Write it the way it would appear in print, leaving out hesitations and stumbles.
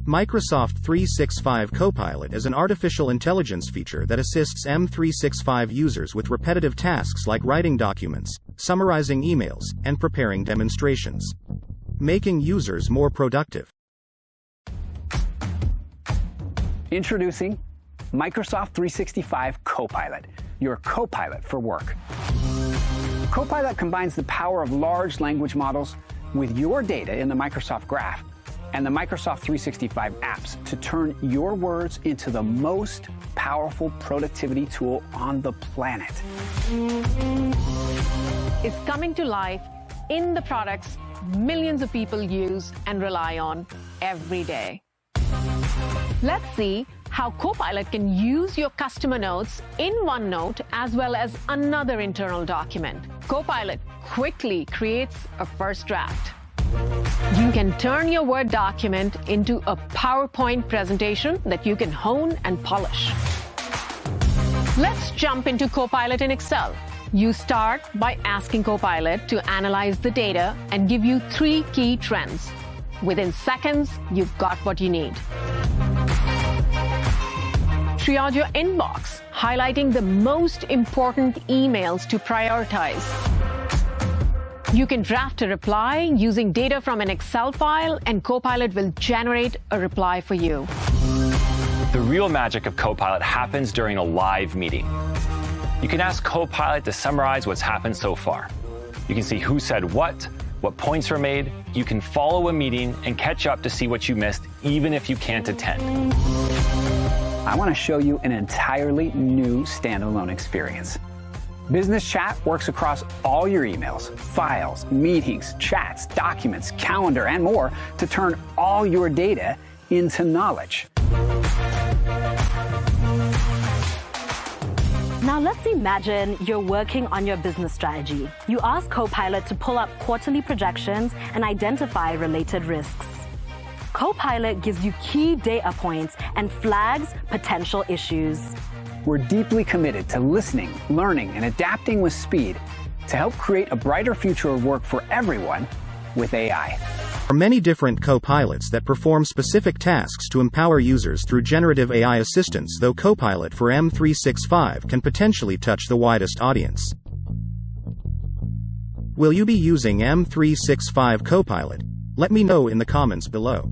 Microsoft 365 Copilot is an artificial intelligence feature that assists M365 users with repetitive tasks like writing documents, summarizing emails, and preparing demonstrations, making users more productive. Introducing Microsoft 365 Copilot, your Copilot for work. Copilot combines the power of large language models with your data in the Microsoft Graph and the Microsoft 365 apps to turn your words into the most powerful productivity tool on the planet. Is coming to life in the products millions of people use and rely on every day. Let's see how Copilot can use your customer notes in OneNote as well as another internal document. Copilot quickly creates a first draft. You can turn your Word document into a PowerPoint presentation that you can hone and polish. Let's jump into Copilot in Excel. You start by asking Copilot to analyze the data and give you 3 key trends. Within seconds, you've got what you need. Triage your inbox, highlighting the most important emails to prioritize. You can draft a reply using data from an Excel file, and Copilot will generate a reply for you. The real magic of Copilot happens during a live meeting. You can ask Copilot to summarize what's happened so far. You can see who said what points were made. You can follow a meeting and catch up to see what you missed, even if you can't attend. I want to show you an entirely new standalone experience. Business Chat works across all your emails, files, meetings, chats, documents, calendar, and more to turn all your data into knowledge. Now let's imagine you're working on your business strategy. You ask Copilot to pull up quarterly projections and identify related risks. Copilot gives you key data points and flags potential issues. We're deeply committed to listening, learning, and adapting with speed to help create a brighter future of work for everyone with AI. There are many different Copilots that perform specific tasks to empower users through generative AI assistance, though Copilot for M365 can potentially touch the widest audience. Will you be using M365 Copilot? Let me know in the comments below.